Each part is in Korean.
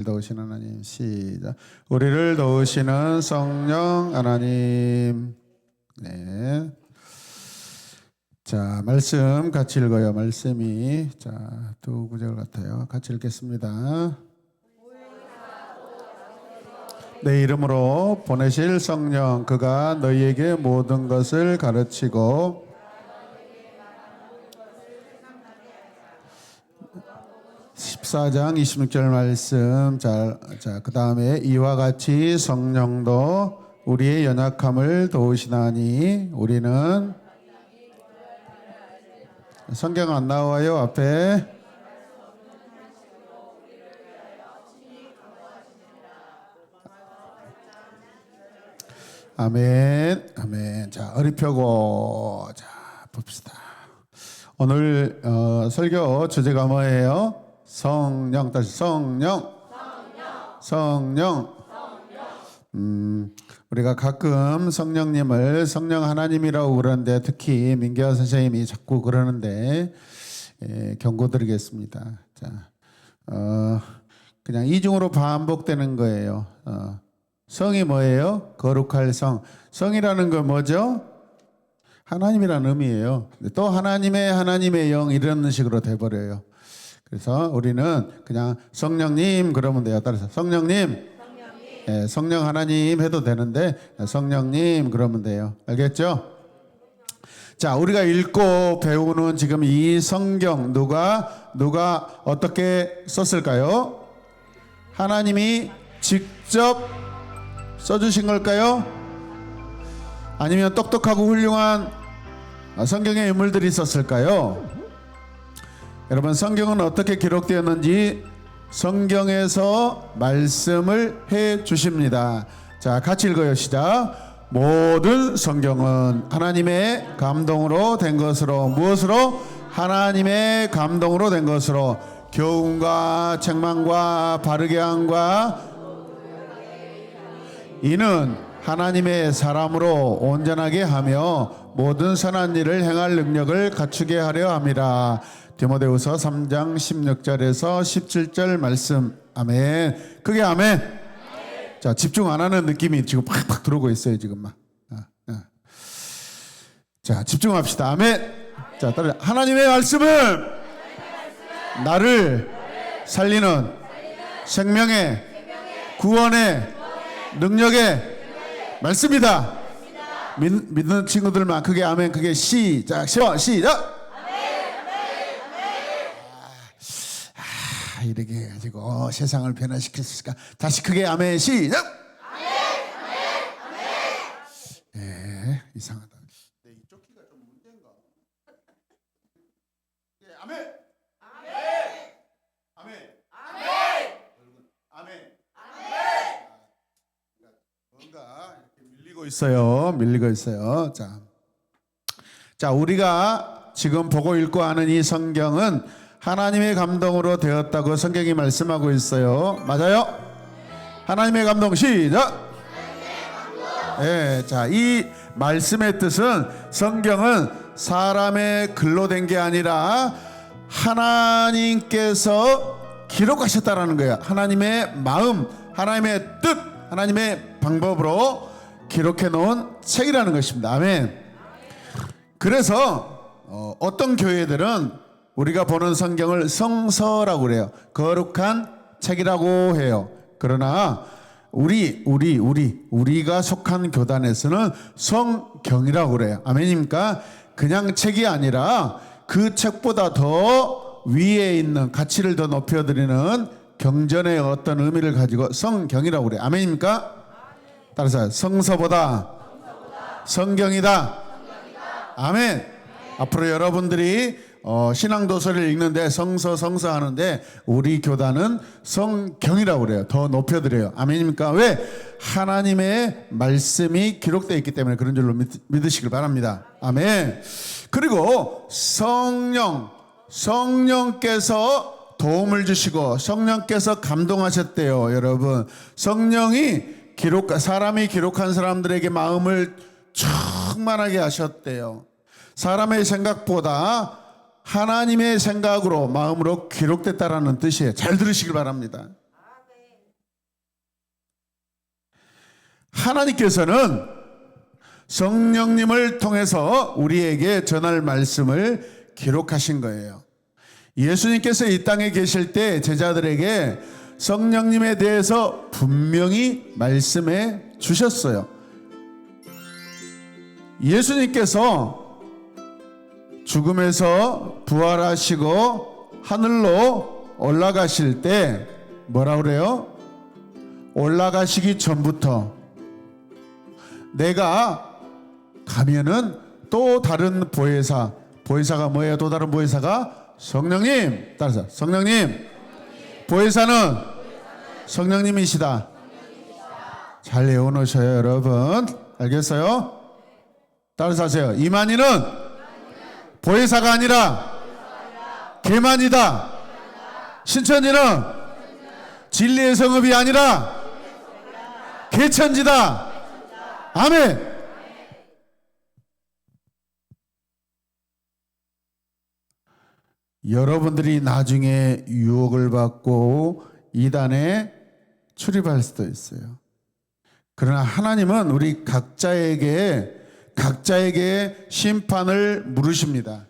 도우시는 하나님. 시작. 우리를 도우시는 성령 하나님. 네. 자, 말씀 같이 읽어요. 말씀이 두 구절 같아요. 같이 읽겠습니다. 내 이름으로 보내실 성령, 그가 너희에게 모든 것을 가르치고 14장 26절 말씀. 그 다음에 이와 같이 성령도 우리의 연약함을 도우시나니 우리는, 성경 안 나와요 앞에. 아멘, 아멘. 자, 어리 펴고 봅시다. 오늘 설교 주제가 뭐예요? 성령. 다시 성령. 우리가 가끔 성령님을 성령 하나님이라고 그러는데, 특히 민기화 선생님이 자꾸 그러는데 경고드리겠습니다. 그냥 이중으로 반복되는 거예요. 성이 뭐예요? 거룩할 성. 성이라는 건 뭐죠? 하나님이라는 의미예요. 또 하나님의 영, 이런 식으로 돼버려요. 그래서 우리는 그냥 성령님 그러면 돼요. 따라서 성령님. 예, 성령 하나님 해도 되는데 성령님 그러면 돼요. 알겠죠? 자, 우리가 읽고 배우는 지금 이 성경 누가 어떻게 썼을까요? 하나님이 직접 써주신 걸까요? 아니면 똑똑하고 훌륭한 성경의 인물들이 썼을까요? 여러분, 성경은 어떻게 기록되었는지 성경에서 말씀을 해 주십니다. 자, 같이 읽어요. 시작. 모든 성경은 하나님의 감동으로 된 것으로, 무엇으로? 하나님의 감동으로 된 것으로 교훈과 책망과 바르게 함과, 이는 하나님의 사람으로 온전하게 하며 모든 선한 일을 행할 능력을 갖추게 하려 함이라. 디모데후서 3장 16절에서 17절 말씀. 아멘. 그게 아멘. 자, 집중 안 하는 느낌이 지금 팍팍 들어오고 있어요. 지금 막. 자, 집중합시다. 아멘. 자, 따라. 하나님의 말씀은 나를 살리는 생명의 구원의 능력의 말씀이다. 믿는 친구들만 크게 아멘. 그게 시작. 이렇게 해가지고 세상을 변화시킬 수 있을까? 다시 크게 아멘. 시작. 예, 이상하다. 이쪽 키가 좀 문제인가? 예, 아멘. 뭔가 이렇게 밀리고 있어요. 자, 우리가 지금 보고 읽고 하는 이 성경은 하나님의 감동으로 되었다고 성경이 말씀하고 있어요. 맞아요? 하나님의 감동. 시작. 예, 자, 이 말씀의 뜻은, 성경은 사람의 글로 된 게 아니라 하나님께서 기록하셨다라는 거예요. 하나님의 마음, 하나님의 뜻, 하나님의 방법으로 기록해 놓은 책이라는 것입니다. 아멘. 그래서 어떤 교회들은 우리가 보는 성경을 성서라고 그래요. 거룩한 책이라고 해요. 그러나 우리가 속한 교단에서는 성경이라고 그래요. 아멘입니까? 그냥 책이 아니라 그 책보다 더 위에 있는 가치를 더 높여드리는 경전의 어떤 의미를 가지고 성경이라고 그래요. 아멘입니까? 따라서 성서보다 성경이다. 아멘. 앞으로 여러분들이 신앙도서를 읽는데 성서 하는데 우리 교단은 성경이라고 그래요. 더 높여드려요. 아멘입니까? 왜? 하나님의 말씀이 기록되어 있기 때문에 그런 줄로 믿으시길 바랍니다. 아멘. 그리고 성령께서 도움을 주시고 성령께서 감동하셨대요. 여러분, 성령이 사람이 기록한 사람들에게 마음을 충만하게 하셨대요. 사람의 생각보다 하나님의 생각으로, 마음으로 기록됐다라는 뜻이에요. 잘 들으시길 바랍니다. 하나님께서는 성령님을 통해서 우리에게 전할 말씀을 기록하신 거예요. 예수님께서 이 땅에 계실 때 제자들에게 성령님에 대해서 분명히 말씀해 주셨어요. 예수님께서 죽음에서 부활하시고 하늘로 올라가실 때 뭐라 그래요? 올라가시기 전부터 내가 가면은 또 다른 보혜사가 뭐예요? 또 다른 보혜사가 성령님. 따라서 성령님. 보혜사는 성령님이시다. 잘 외워놓으셔요, 여러분. 알겠어요? 따라서 하세요. 이만희는 보혜사가 아니라 계만이다. 신천지는 진리의 성읍이 아니라 개천지다. 아멘. 여러분들이 나중에 유혹을 받고 이단에 출입할 수도 있어요. 그러나 하나님은 우리 각자에게 심판을 물으십니다.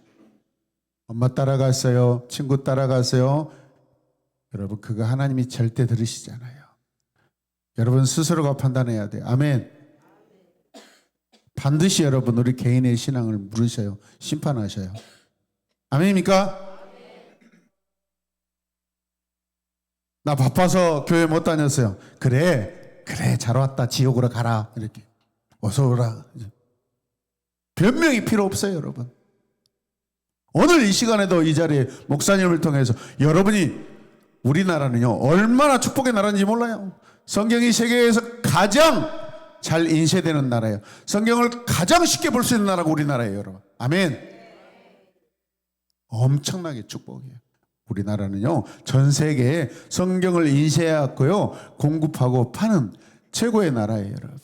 엄마 따라갔어요? 친구 따라갔어요? 여러분, 그거 하나님이 절대 들으시잖아요. 여러분 스스로가 판단해야 돼요. 아멘. 반드시 여러분 우리 개인의 신앙을 물으셔요. 심판하셔요. 아멘입니까? 나 바빠서 교회 못 다녔어요. 그래 잘 왔다. 지옥으로 가라. 이렇게 어서 오라. 변명이 필요 없어요, 여러분. 오늘 이 시간에도 이 자리에 목사님을 통해서 여러분이, 우리나라는요 얼마나 축복의 나라인지 몰라요. 성경이 세계에서 가장 잘 인쇄되는 나라예요. 성경을 가장 쉽게 볼 수 있는 나라가 우리나라예요, 여러분. 아멘. 엄청나게 축복이에요. 우리나라는요 전 세계에 성경을 인쇄해갖고요 공급하고 파는 최고의 나라예요, 여러분.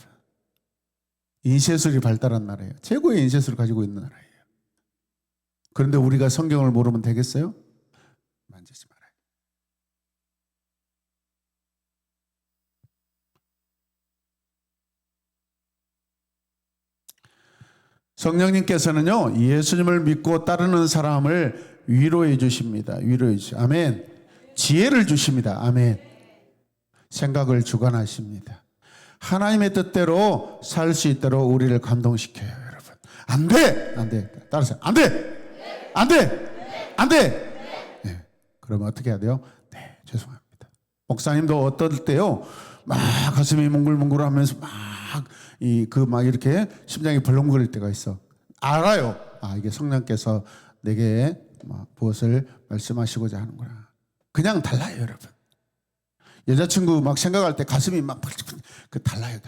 인쇄술이 발달한 나라예요. 최고의 인쇄술을 가지고 있는 나라예요. 그런데 우리가 성경을 모르면 되겠어요? 만지지 말아요. 성령님께서는요 예수님을 믿고 따르는 사람을 위로해 주십니다. 위로해 주십니다. 아멘. 지혜를 주십니다. 아멘. 생각을 주관하십니다. 하나님의 뜻대로 살 수 있도록 우리를 감동시켜요, 여러분. 안 돼. 따라서 안 돼. 안 돼. 안 돼. 네. 그러면 어떻게 해야 돼요? 네, 죄송합니다. 목사님도 어떨 때요 막 가슴이 뭉글뭉글하면서 막 이렇게 심장이 벌렁거릴 때가 있어. 알아요. 이게 성령께서 내게 무엇을 말씀하시고자 하는구나. 그냥 달라요, 여러분. 여자친구 막 생각할 때 가슴이 막 달라요.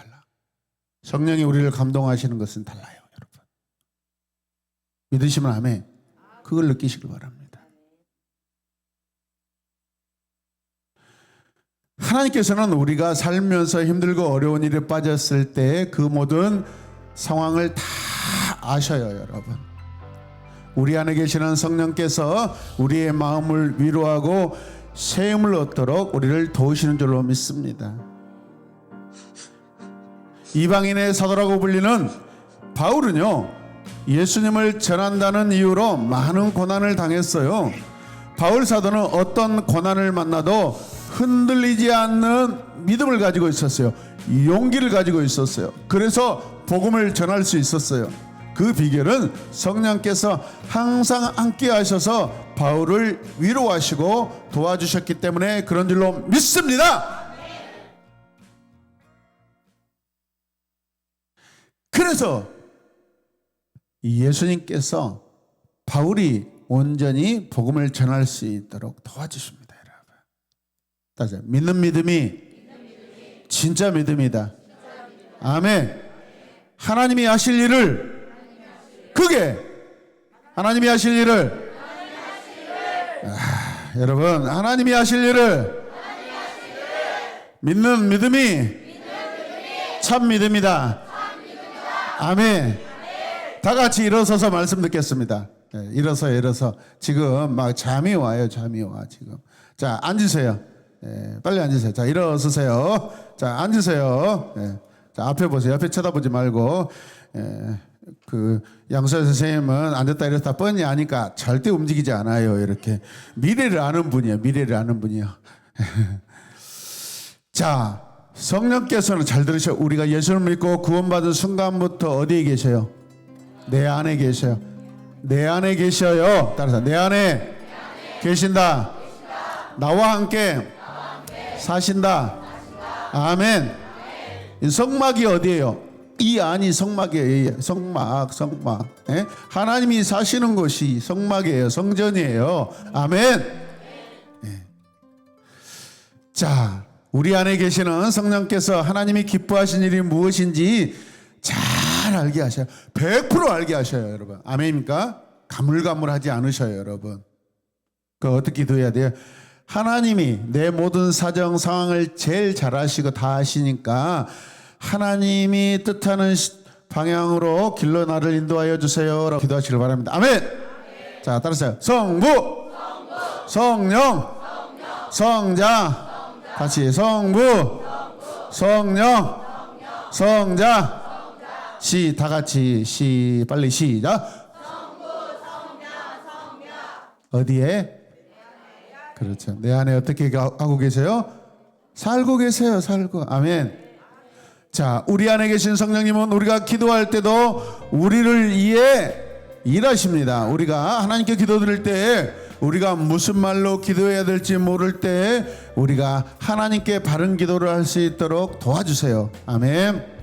성령이 우리를 감동하시는 것은 달라요, 여러분. 믿으시면 아멘. 그걸 느끼시길 바랍니다. 하나님께서는 우리가 살면서 힘들고 어려운 일에 빠졌을 때 그 모든 상황을 다 아셔요, 여러분. 우리 안에 계시는 성령께서 우리의 마음을 위로하고 새 힘을 얻도록 우리를 도우시는 줄로 믿습니다. 이방인의 사도라고 불리는 바울은요 예수님을 전한다는 이유로 많은 고난을 당했어요. 바울 사도는 어떤 고난을 만나도 흔들리지 않는 믿음을 가지고 있었어요. 용기를 가지고 있었어요. 그래서 복음을 전할 수 있었어요. 그 비결은 성령께서 항상 함께 하셔서 바울을 위로하시고 도와주셨기 때문에 그런 줄로 믿습니다. 그래서 예수님께서 바울이 온전히 복음을 전할 수 있도록 도와주십니다, 여러분. 따져 믿는 믿음이 진짜 믿음이다. 아멘. 하나님이 하실 일을 하나님이 하실 일을 여러분, 하나님이 하실 일을 믿는 믿음이 참 믿음이다. 아멘. 다 같이 일어서서 말씀 듣겠습니다. 일어서 지금 막 잠이 와요. 지금. 자, 앉으세요. 빨리 앉으세요. 자, 일어서세요. 자, 앉으세요. 자, 앞에 보세요. 옆에 쳐다보지 말고. 그 양수아 선생님은 앉았다 일어났다 뻔히 아니까 절대 움직이지 않아요. 이렇게 미래를 아는 분이에요. 미래를 아는 분이요. 자, 성령께서는 잘 들으셔. 우리가 예수를 믿고 구원받은 순간부터 어디에 계셔요? 내 안에 계셔요. 내 안에 계셔요. 따라서 내 안에 계신다. 나와 함께 사신다. 아멘. 이 성막이 어디예요? 이 안이 성막이에요. 성막. 예? 하나님이 사시는 곳이 성막이에요. 성전이에요. 아멘. 예. 자, 우리 안에 계시는 성령께서 하나님이 기뻐하신 일이 무엇인지 잘 알게 하셔요. 100% 알게 하셔요, 여러분. 아멘입니까? 가물가물하지 않으셔요, 여러분. 그 어떻게 기도해야 돼요? 하나님이 내 모든 사정 상황을 제일 잘 아시고 다 아시니까 하나님이 뜻하는 방향으로 길로 나를 인도하여 주세요 라고 기도하시길 바랍니다. 아멘. 자, 따라서요. 성부, 성령, 성자. 같이 성부, 성령, 성자. 다 같이 빨리 시작. 어디에? 그렇죠. 내 안에 어떻게 하고 계세요? 살고 계세요. 살고. 아멘. 자, 우리 안에 계신 성령님은 우리가 기도할 때도 우리를 위해 일하십니다. 우리가 하나님께 기도드릴 때 우리가 무슨 말로 기도해야 될지 모를 때 우리가 하나님께 바른 기도를 할 수 있도록 도와주세요. 아멘.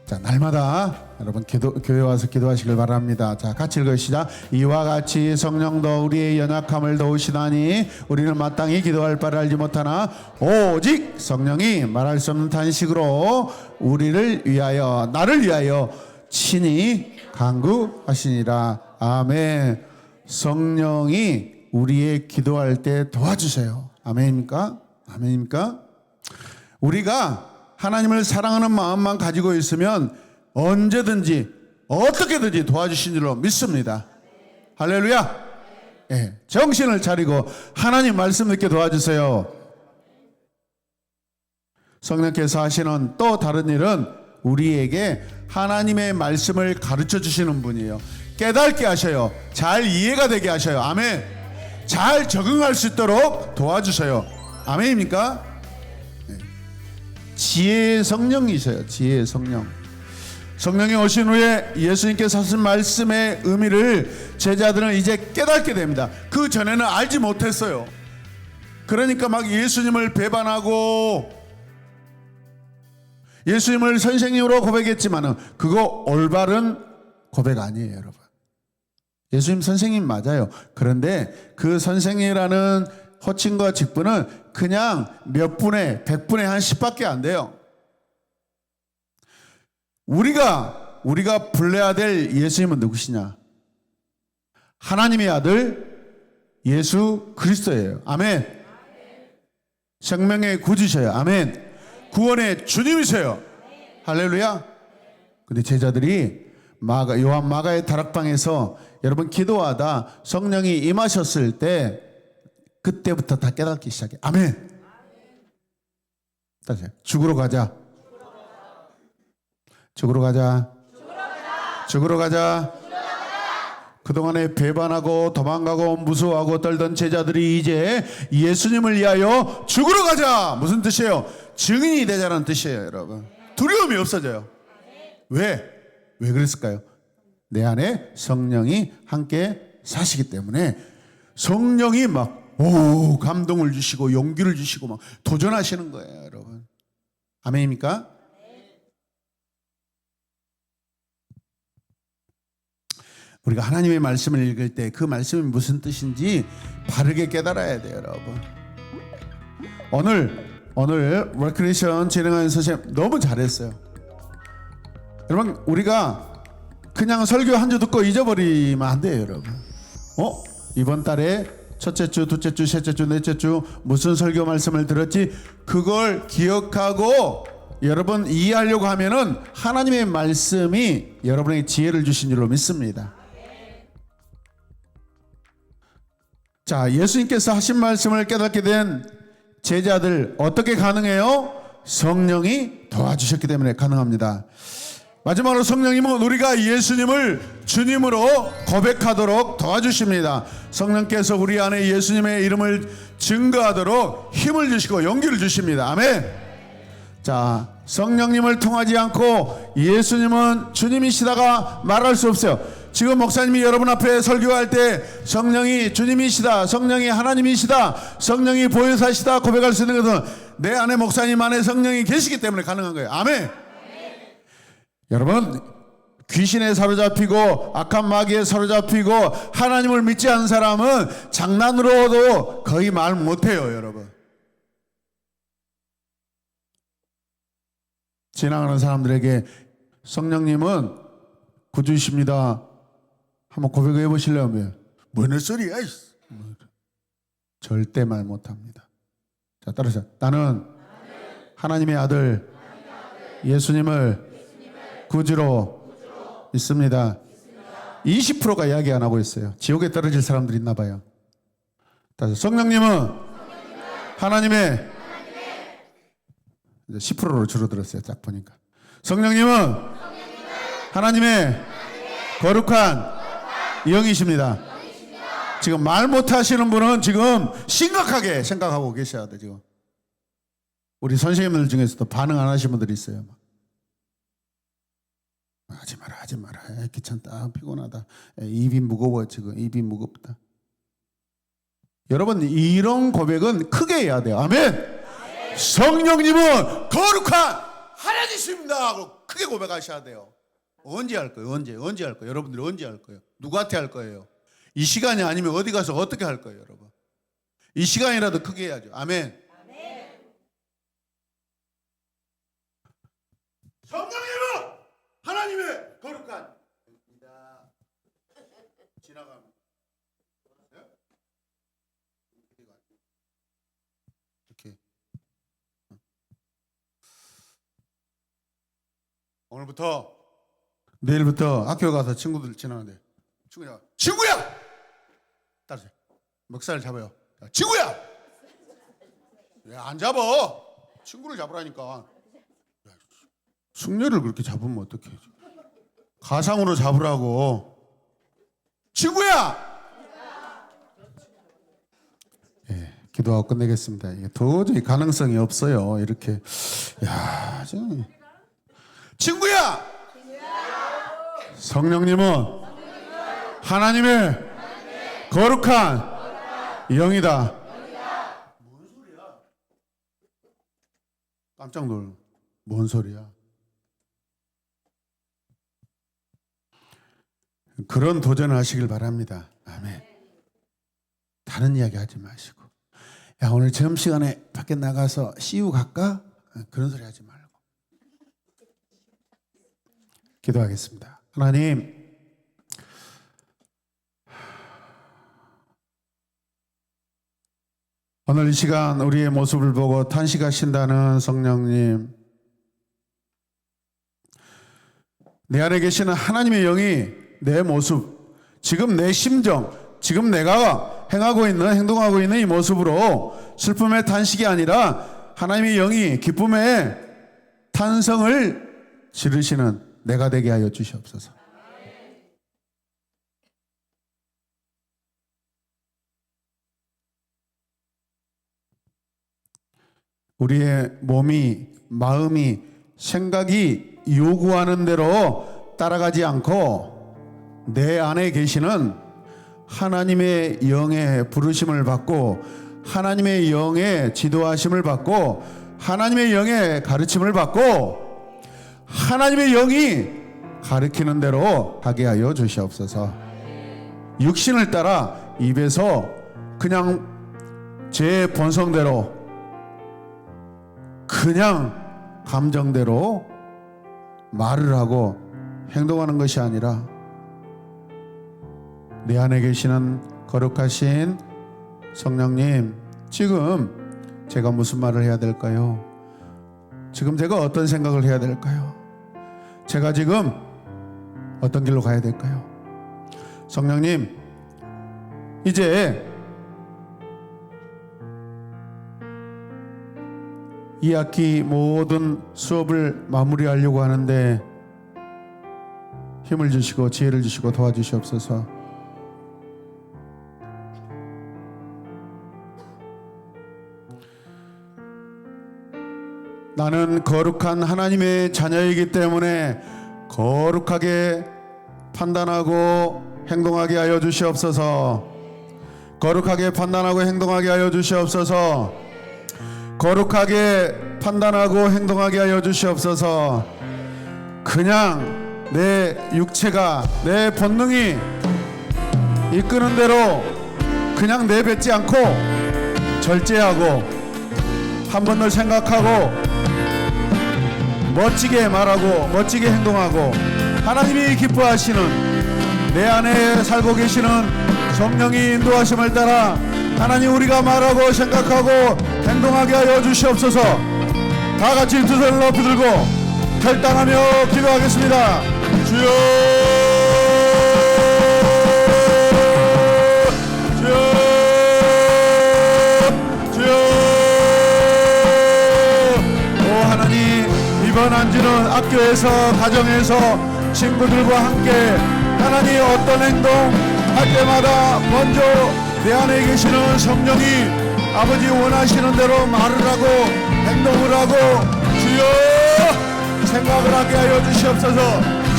자, 날마다 여러분 교회 와서 기도하시길 바랍니다. 자, 같이 읽으시자. 이와 같이 성령도 우리의 연약함을 도우시다니 우리는 마땅히 기도할 바를 알지 못하나 오직 성령이 말할 수 없는 탄식으로 우리를 위하여 나를 위하여 친히 간구하시니라. 아멘. 성령이 우리의 기도할 때 도와주세요. 아멘입니까? 아멘입니까? 우리가 하나님을 사랑하는 마음만 가지고 있으면 언제든지 어떻게든지 도와주신 줄로 믿습니다. 할렐루야. 예, 정신을 차리고 하나님 말씀 듣게 도와주세요. 성령께서 하시는 또 다른 일은 우리에게 하나님의 말씀을 가르쳐 주시는 분이에요. 깨닫게 하셔요. 잘 이해가 되게 하셔요. 아멘. 잘 적응할 수 있도록 도와주세요. 아멘입니까? 지혜의 성령이세요. 지혜의 성령. 성령이 오신 후에 예수님께서 하신 말씀의 의미를 제자들은 이제 깨닫게 됩니다. 그 전에는 알지 못했어요. 그러니까 막 예수님을 배반하고 예수님을 선생님으로 고백했지만은 그거 올바른 고백 아니에요, 여러분. 예수님 선생님 맞아요. 그런데 그 선생이라는 호칭과 직분은 그냥 몇 분의 100분의 한 10밖에 안 돼요. 우리가 불러야 될 예수님은 누구시냐? 하나님의 아들 예수 그리스도예요. 아멘. 생명의 구주셔요. 아멘. 구원의 주님이세요. 할렐루야. 근데 제자들이 요한 마가의 다락방에서 여러분 기도하다 성령이 임하셨을 때 그때부터 다 깨닫기 시작해. 아멘. 다시 죽으러 가자. 죽으러 가자. 죽으러 가자. 그동안에 배반하고 도망가고 무서워하고 떨던 제자들이 이제 예수님을 위하여 죽으러 가자. 무슨 뜻이에요? 증인이 되자는 뜻이에요, 여러분. 두려움이 없어져요. 왜 그랬을까요? 내 안에 성령이 함께 사시기 때문에 성령이 막 감동을 주시고 용기를 주시고 막 도전하시는 거예요, 여러분. 아멘입니까? 우리가 하나님의 말씀을 읽을 때 그 말씀이 무슨 뜻인지 바르게 깨달아야 돼요, 여러분. 오늘 레크레이션 진행하는 선생님 너무 잘했어요. 여러분, 우리가 그냥 설교 한 주 듣고 잊어버리면 안 돼요, 여러분. 이번 달에 첫째 주, 둘째 주, 셋째 주, 넷째 주 무슨 설교 말씀을 들었지? 그걸 기억하고 여러분 이해하려고 하면은 하나님의 말씀이 여러분에게 지혜를 주신 줄로 믿습니다. 자, 예수님께서 하신 말씀을 깨닫게 된 제자들 어떻게 가능해요? 성령이 도와주셨기 때문에 가능합니다. 마지막으로 성령님은 우리가 예수님을 주님으로 고백하도록 도와주십니다. 성령께서 우리 안에 예수님의 이름을 증거하도록 힘을 주시고 용기를 주십니다. 아멘. 자, 성령님을 통하지 않고 예수님은 주님이시다가 말할 수 없어요. 지금 목사님이 여러분 앞에 설교할 때 성령이 주님이시다, 성령이 하나님이시다, 성령이 보혜사시다 고백할 수 있는 것은 내 안에, 목사님 안에 성령이 계시기 때문에 가능한 거예요. 아멘. 여러분, 귀신에 사로잡히고 악한 마귀에 사로잡히고 하나님을 믿지 않는 사람은 장난으로도 거의 말 못해요. 여러분, 지나가는 사람들에게 성령님은 구주이십니다 한번 고백해 보시려면 뭐는 소리야? 절대 말 못합니다. 자, 따라서 나는 하나님의 아들 예수님을 구주로 믿습니다. 20%가 이야기 안 하고 있어요. 지옥에 떨어질 사람들이 있나 봐요. 성령님은 하나님의 10%로 줄어들었어요. 딱 보니까. 성령님은 하나님의 거룩한 영이십니다. 지금 말 못하시는 분은 지금 심각하게 생각하고 계셔야 돼. 지금 우리 선생님들 중에서도 반응 안 하시는 분들이 있어요. 하지 마라 귀찮다, 피곤하다, 입이 무거워, 지금 입이 무겁다. 여러분, 이런 고백은 크게 해야 돼요. 아멘. 성령님은 거룩한 하나님이십니다 하고 크게 고백하셔야 돼요. 언제 할 거예요? 언제 할 거예요? 여러분들이 언제 할 거예요? 누구한테 할 거예요? 이 시간이 아니면 어디 가서 어떻게 할 거예요? 여러분, 이 시간이라도 크게 해야죠. 아멘. 성령님은 하나님의 거룩한 영입니다. 지나가면 이렇게 오늘부터 내일부터 학교 가서 친구들 지나는데 친구야 따라서 멱살 잡아요. 친구야, 왜 안 잡아? 친구를 잡으라니까. 숙녀를 그렇게 잡으면 어떡해? 가상으로 잡으라고. 친구야. 예, 기도하고 끝내겠습니다. 이게 도저히 가능성이 없어요. 이렇게. 야, 친구야. 성령님은 하나님의 거룩한 영이다. 뭔 소리야? 깜짝 놀라. 뭔 소리야? 그런 도전을 하시길 바랍니다. 아멘. 다른 이야기 하지 마시고, 야, 오늘 점심시간에 밖에 나가서 CU 갈까? 그런 소리 하지 말고 기도하겠습니다. 하나님, 오늘 이 시간 우리의 모습을 보고 탄식하신다는 성령님, 내 안에 계시는 하나님의 영이 내 모습, 지금 내 심정, 지금 내가 행동하고 있는 이 모습으로 슬픔의 탄식이 아니라 하나님의 영이 기쁨의 탄성을 지르시는 내가 되게 하여 주시옵소서. 우리의 몸이, 마음이, 생각이 요구하는 대로 따라가지 않고 내 안에 계시는 하나님의 영의 부르심을 받고 하나님의 영의 지도하심을 받고 하나님의 영의 가르침을 받고 하나님의 영이 가르치는 대로 하게 하여 주시옵소서. 육신을 따라 입에서 그냥 제 본성대로, 그냥 감정대로 말을 하고 행동하는 것이 아니라 내 안에 계시는 거룩하신 성령님, 지금 제가 무슨 말을 해야 될까요? 지금 제가 어떤 생각을 해야 될까요? 제가 지금 어떤 길로 가야 될까요? 성령님, 이제 이 학기 모든 수업을 마무리하려고 하는데 힘을 주시고 지혜를 주시고 도와주시옵소서. 나는 거룩한 하나님의 자녀이기 때문에 거룩하게 판단하고 행동하게 하여 주시옵소서. 거룩하게 판단하고 행동하게 하여 주시옵소서. 거룩하게 판단하고 행동하게 하여 주시옵소서. 그냥 내 육체가 내 본능이 이끄는 대로 그냥 내뱉지 않고 절제하고 한 번 더 생각하고 멋지게 말하고 멋지게 행동하고 하나님이 기뻐하시는 내 안에 살고 계시는 성령이 인도하심을 따라 하나님 우리가 말하고 생각하고 행동하게 하여 주시옵소서. 다 같이 두 손을 높이 들고 결단하며 기도하겠습니다. 주여 주여 주여. 오 하나님, 이번 한 주는 학교에서 가정에서 친구들과 함께 하나님 어떤 행동 할 때마다 먼저 내 안에 계시는 성령이 아버지 원하시는 대로 말을 하고 행동을 하고 주여 생각을 하게 하여 주시옵소서.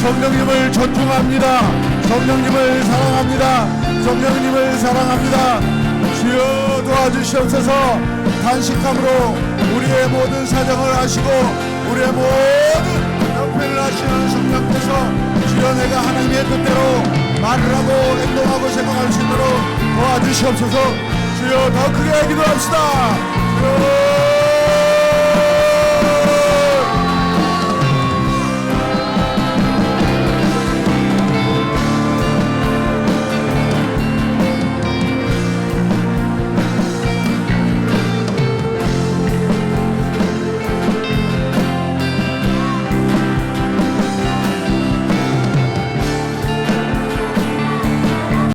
성령님을 존중합니다. 성령님을 사랑합니다. 성령님을 사랑합니다. 주여 도와주시옵소서. 단식함으로 우리의 모든 사정을 하시고 우리의 모든 형편을 하시는 성령께서 주여 내가 하나님의 뜻대로 말을 하고 행동하고 생각할 수 있도록 도와주시옵소서. 주여 더 크게 기도합시다. 주여